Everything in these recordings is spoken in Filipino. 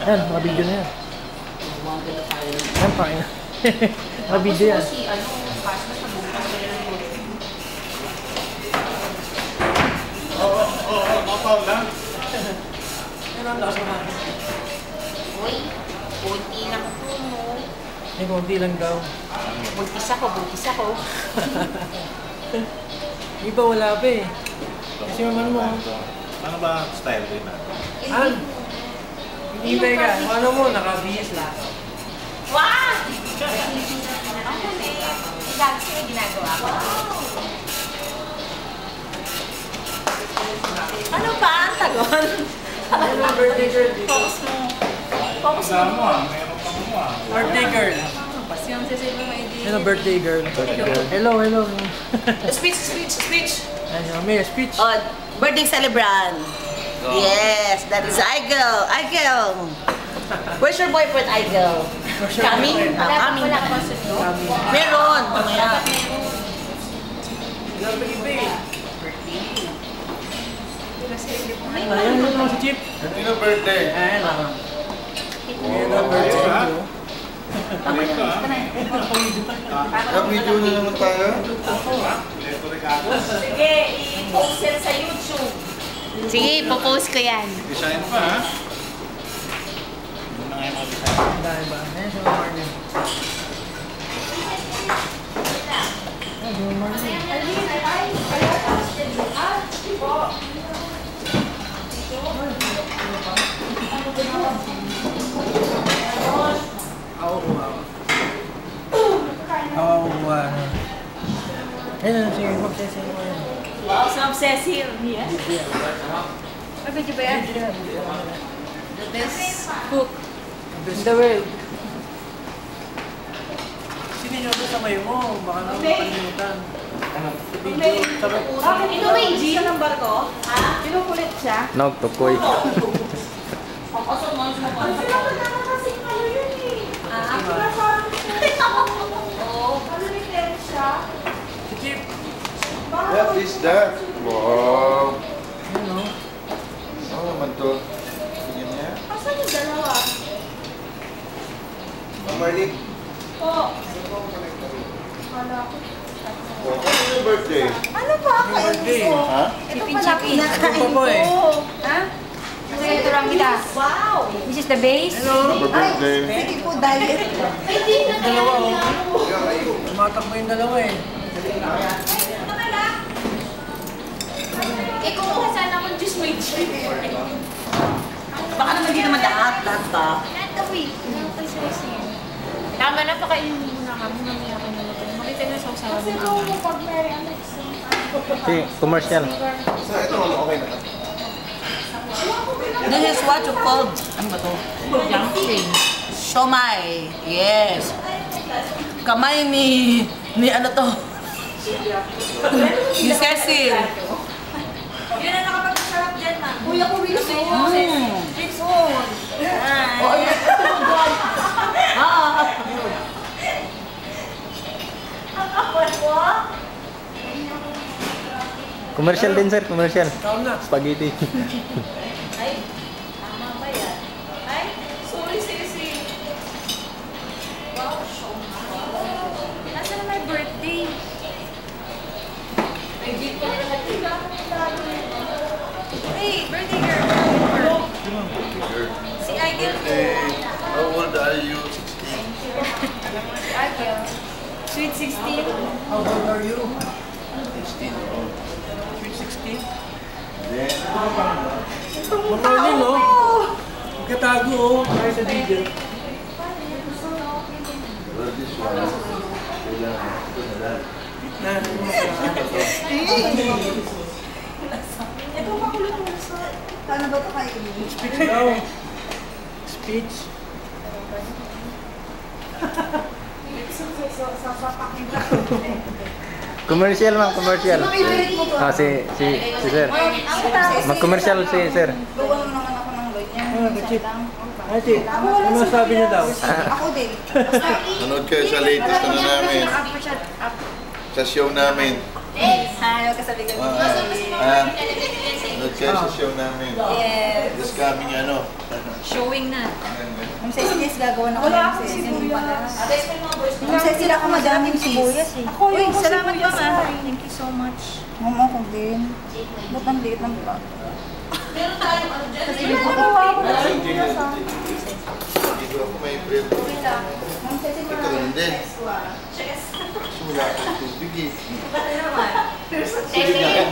Yan, mga video na yan. Yan, pakin na. Mga video yan. Mapaw lang. Yan ang lakas naman. Uy, konti lang po mo. Ay, konti lang daw. Buntis ako, buntis ako. Di ba wala pa eh. Kasi naman mo. Ano ba style din na? An? Hintay ka. Ano mo, naka-BS lahat. Wow! Ang dali. Ikaw, sino ginagawa ko? Ano ba ang tagon? Ano birthday girl dito? Focus mo. Focus mo. Kasama mo ah, mayroon pa mo ah. Birthday girl. Pasyon sa sa'yo mga idea. Hello, birthday girl. Hello, hello. Speech, speech, speech. Ayun, may speech. Oh, birthday celebrant. Yes, that is Igel. Igel. Where's your boyfriend, Igel? Coming? Coming. Meron. Mamaya. Ayun, yun si Chip. Sino birthday? Ayun ako. Ayun ang birthday ko. Video na naman tayo. Sige, i-post yan sa YouTube. Sige, ipopost ko yan. Design pa ha? Ano na ngayon mag-design? Dahil ba? Ayun, si Marlon. Ayun, si Marlon. Ayun, sige, mag-session mo yun. Wow, so obsessive. Yeah. Ano ba yan? The best cook. In the world. Sino nyo doon sa mayo mo? Baka na makalimutan. Video. Sabi. Ito ba yung G ng barko? Ha? Kinukulit siya. Nagtukoy. Kasi naman kasi kayo yun eh. Ako na sabi ko. Oo. Ano ni siya? Si Chip. What is that? Wow. Ayun o. Ano naman to? Tingin niya. Asan yung dalawa? Marlene. Po. Wala ko. Ano yung birthday? Ano ba? Birthday. Ha? Ito pala kinakain Ano pa po eh? ko. Ha? Ito lang kita. Wow! This is the base. Hello. Happy birthday. Sige po, diet. Hindi na Dalawa o. ako. Tumatakbo yung dalawa eh. Eh kung saan akong juice may chip. Baka naman hindi naman lahat ba? Tama na, pakainin mo muna kami. Mamaya ka na natin. Makita na sa usawa ng ama. Si, commercial. So, ito, okay na. This is what you called, ano ba to? Dumpling. Siomai. Yes. Kamay ni ano to? Ni Cecil. Yun ang nakapag-sarap dyan, ma. Uy, ako Wilson. Wilson. Ay. Commercial din sir, commercial. Kaon na. Spaghetti. Ay, tama ba yan? Ay, sorry, Cecil. Wow, siomai. Nasaan na my birthday? May gift ko na natin. Hey, birthday girl. Si Agil. How old are you? 16. Si Agil. Sweet 16. How old are you? 16. Sweet 16? Then, Marlon o. Magkatago o. Kaya sa video. well, this one. Kailangan. Ito na lang. Na, Ito makulit mo sa... Paano ba ito kayo? speech daw. Speech. Commercial ma'am, commercial. Ah, si sir. Mag-commercial si sir. Gawa mo naman ako ng ganyan. Ah, Chip. Ay, Chip. Ano sabi niya daw? Ako din. Nanood kayo sa latest na namin. Sa show namin. Ayaw ka sabi ko. Nanood kayo sa show namin. Yes. This coming ano. Showing na. Ang sesines gagawa na ko ng sesines. Ang sesines ako madaming sibuyas eh. Uy, salamat pa nga. Thank you so much. Mama ko din. Ba't ang liit ng pa? Meron tayong ano dyan. Kasi nakakuha ako ng Hindi sibuyas ah. Dito ako may bread. Ang sesines Ito rin din. Kasi wala akong tubig eh.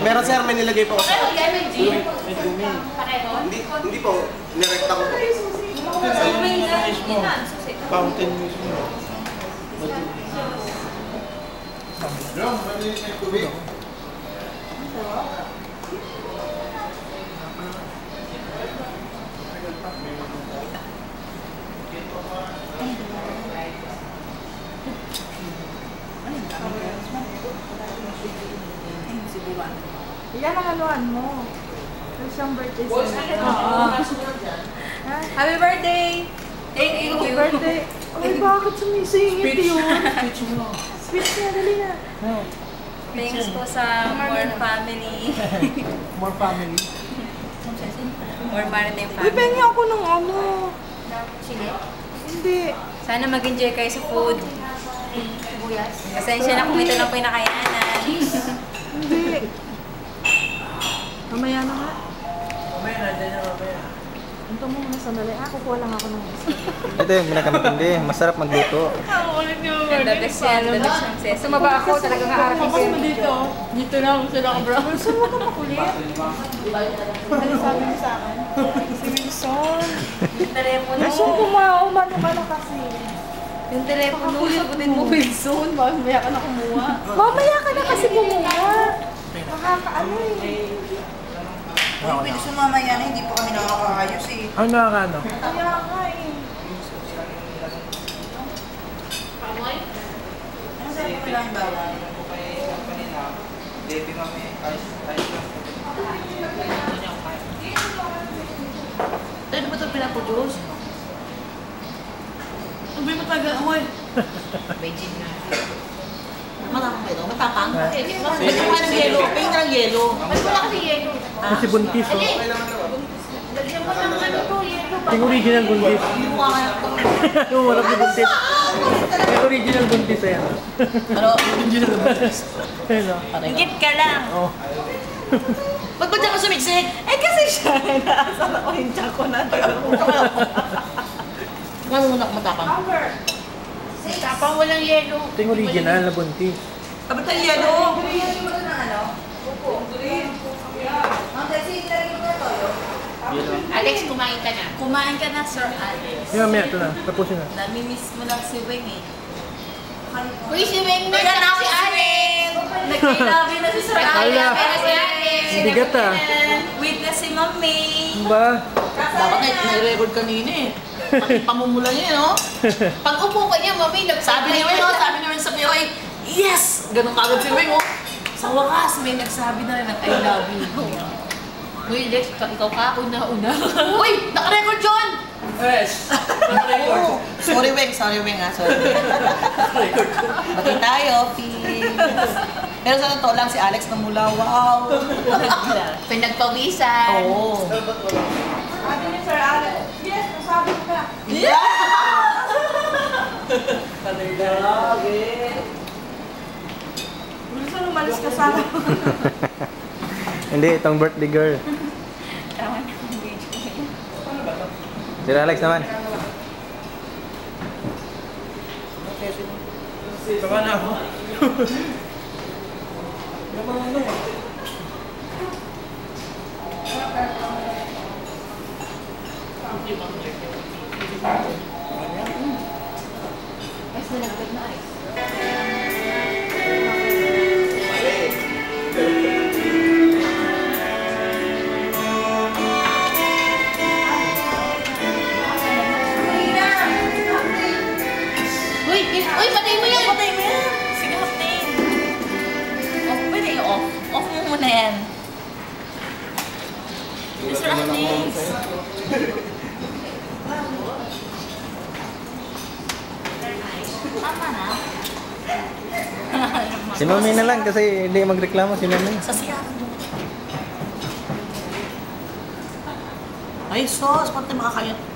Meron sir, may nilagay po ako. May dumi. Hindi po, nirekta ko po. Fountain mismo. Bro, malinis na yung tubig. Yan ang anuan mo. Yung siyang birthday Happy birthday! Thank you! Happy birthday. Ay, bakit sumisingit yun? Speech mo. Speech niya, dali na. No. Thanks po sa More Family. More family. More Maritime Uy, Family. pengi ako ng ano. Chile. Hindi. Sana mag-enjoy kayo sa food. Pasensya na kung ito lang po yung nakayanan. Hindi. Mamaya na nga. Mamaya na, dyan na mamaya. Ito mo muna sandali. Kukuha lang ako ng isa. Ito yung pinakamaganda. Masarap magluto. Ang ulit niyo. Ganda best yan. The best ng sesame. Tumaba ako, talagang haharapin ko yung dito. Dito na ako sila ka, bro. Wilson, huwag ka makulit. Ano sabi niyo sa akin? Si Wilson. Yung telepono. Wilson, umano ka na kasi. Yung telepono. Sagutin mo, Wilson. Mamaya ka na kumuha. Mamaya ka na kasi kumuha. Nakakaano eh. Uy, pwede sumama yan. Hindi po kami nakakaayos eh. Ang nakakano? Kaya nga eh. Ano sabi ko lang bawal? Ano ba ito pinaproduce? Ang mo taga, amoy. Beijing na. Matapang ba ito? Matapang? Pwede mo Pwede mo ng yelo. Pwede ng yelo. Mas wala kasi yelo. Kasi buntis, oh. Lagyan mo ng ano to, yelo. Yung original buntis. Mukha ka na ito. Yung wala na buntis. Yung original buntis, ayan. Ano? Original buntis. Ayan, oh. Higit ka lang. Oh. Ba't ba dyan ka sumiksik? Eh kasi siya. Nasaan ako yung tiyan ko na. Gano'n muna ako matapang. Tapang walang yelo. Ito yung original na buntis. Abot ang yelo. Green mo na ano? Upo. Green. Ang kasi ilagay mo na toyo. Alex, kumain ka na. Kumain ka na, Sir Alex. Yung mamaya, ito na. Tapusin na. Nami-miss mo lang si Weng eh. Uy, si Weng na na si Alex! Nag-love you na si Sir Alex. Ala. Pero si Alex. Bigat ah. Wait na si Mami. Ba? Dapat na-record kanina eh. Pati pamumula niya, no? Pag upo ka niya, Mami, Sabi ni Weng, sabi ni Weng sa POA, yes! Ganun kagad si Weng, oh. Sa wakas, may nagsabi na rin ng I love you. Uy, Lex, ikaw ka, una-una. Uy! Naka-record yun! Yes. Oo. Sorry, Weng. Sorry, Weng, ha. Sorry. Bati tayo, peace. Pero sa totoo lang, si Alex na mula, wow. Pinagpawisan. Oo. Sabi ni Sir Alex. Yes, nasabi ko na. Wilson, umalis ka sana. Hindi, itong birthday girl. Tama na ang video. Sir Alex naman. Baka na ako. Baka na ako. Ice na nagtag na ice. Uy, patay mo yan! Patay mo yan! Sige, patay. Off, pwede i-off. Off mo muna yan. Mr. Alex. Tama na. Si Mami na lang kasi hindi magreklamo si Mami. Sa siya. May sauce, pati makakayot.